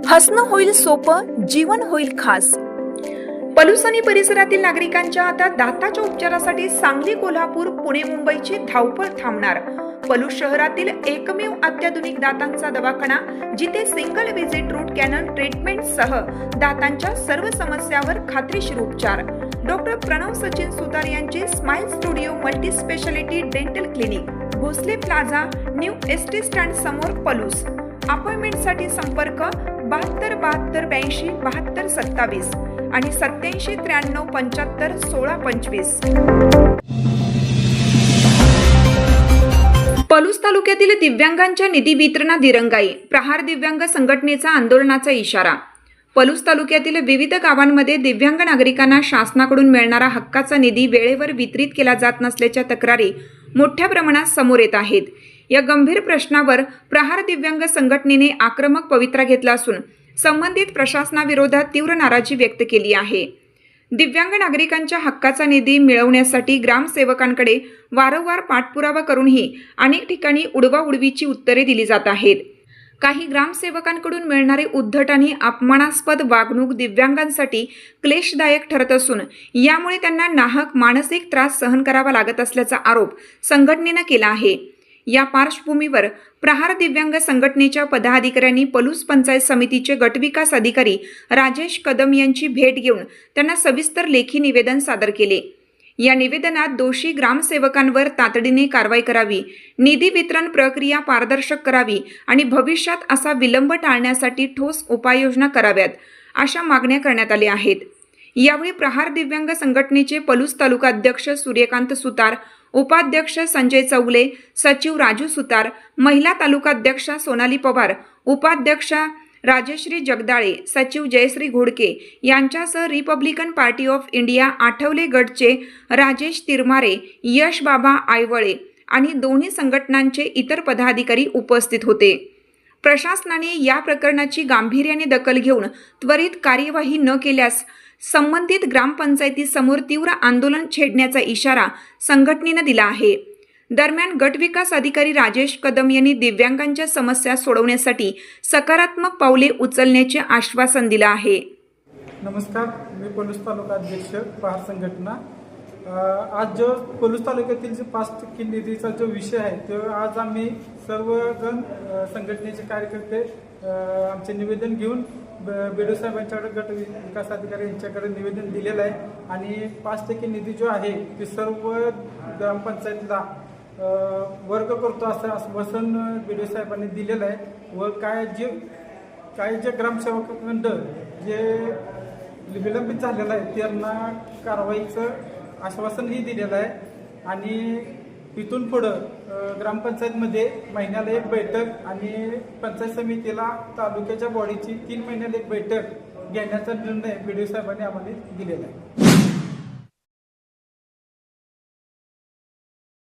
हसणं होईल सोपं, जीवन होईल खास। पलूस आणि परिसरातील नागरिकांच्या आता दाताच्या उपचारासाठी सांगली, कोल्हापूर, पुणे, मुंबईची धावपळ थांबणार। पलूस शहरातील एकमेव अत्याधुनिक दातांचा दवाखाना, जिथे single visit root canal treatment सह दातांच्या सर्व समस्यावर खात्रीशीर उपचार। डॉक्टर प्रणव सचिन सुतार यांचे smile studio multi speciality dental clinic, Bhosale plaza, new ST stand समोर, पलूस। अपॉइंटमेंटसाठी संपर्क 72 72 82 72 27 आणि 87 93 75 16 25। पलूस तालुक्यातील दिव्यांगांच्या निधी वितरणा दिरंगाई, प्रहार दिव्यांग संघटनेचा आंदोलनाचा इशारा। पलूस तालुक्यातील विविध गावांमध्ये दिव्यांग नागरिकांना शासनाकडून मिळणारा हक्काचा निधी वेळेवर वितरित केला जात नसल्याच्या तक्रारी मोठ्या प्रमाणात समोर येत आहेत। या गंभीर प्रश्नावर प्रहार दिव्यांग संघटनेने आक्रमक पवित्रा घेतला असून संबंधित प्रशासनाविरोधात तीव्र नाराजी व्यक्त केली आहे। दिव्यांग नागरिकांच्या हक्काचा निधी मिळवण्यासाठी ग्रामसेवकांकडे वारंवार पाठपुरावा करूनही अनेक ठिकाणी उडवाउडवीची उत्तरे दिली जात आहेत। काही ग्रामसेवकांकडून मिळणारे उद्धट आणि अपमानास्पद वागणूक दिव्यांगांसाठी क्लेशदायक ठरत असून यामुळे त्यांना नाहक मानसिक त्रास सहन करावा लागत असल्याचा आरोप संघटनेने केला आहे। या पार्श्वभूमीवर प्रहार दिव्यांग संघटनेच्या पदाधिकाऱ्यांनी पलूस पंचायत समितीचे गटविकास अधिकारी राजेश कदम यांची भेट घेऊन त्यांना सविस्तर लेखी निवेदन सादर केले। या निवेदनात दोषी ग्रामसेवकांवर तातडीने कारवाई करावी, निधी वितरण प्रक्रिया पारदर्शक करावी आणि भविष्यात असा विलंब टाळण्यासाठी ठोस उपाययोजना कराव्यात, अशा मागण्या करण्यात आल्या आहेत। यावेळी प्रहार दिव्यांग संघटनेचे पलूस तालुका अध्यक्ष सूर्यकांत सुतार, उपाध्यक्ष संजय चौगले, सचिव राजू सुतार, महिला तालुका अध्यक्षा सोनाली पवार, उपाध्यक्षा राजश्री जगदाळे, सचिव जयश्री घोडके यांच्यासह Republican Party of India Athawale गटचे राजेश तिरमारे, यश बाबा आयवळे आणि दोन्ही संघटनांचे इतर पदाधिकारी उपस्थित होते। प्रशासनाने या प्रकरणाची गांभीर्याने दखल घेऊन त्वरित कार्यवाही न केल्यास संबंधित ग्रामपंचायतीसमोर तीव्र आंदोलन छेडण्याचा इशारा संघटनेने दिला आहे। दरम्यान गटविकास अधिकारी राजेश कदम यांनी दिव्यांगांच्या समस्या सोडवण्यासाठी सकारात्मक पावले उचलण्याचे आश्वासन दिले आहे। नमस्कार, मी पलूस तालुका अध्यक्ष प्रहार संघटना। आज जो पलूस तालुक्यातील जो 5% निधीचा जो विषय आहे तो आज आम्ही सर्वजण संघटनेचे कार्यकर्ते आमचे निवेदन घेऊन बीडीओ साहेबांच्याकडे गट विकास अधिकारी यांच्याकडे निवेदन दिलेलं आहे आणि 5% निधी जो आहे ते सर्व ग्रामपंचायतीला वर्ग करतो असं आश्वासन बीडीओ साहेबांनी दिलेलं आहे। व काय जे ग्रामसेवकांकडं जे विलंबित झालेलं आहे त्यांना कारवाईचं आश्वासनही दिलेलं आहे आणि इथून पुढं ग्रामपंचायतमध्ये महिन्याला एक बैठक आणि पंचायत समितीला तालुक्याच्या बॉडीची 3 महिन्याला एक बैठक घेण्याचा निर्णय बीडीओ साहेबांनी आम्हाला दिलेला आहे।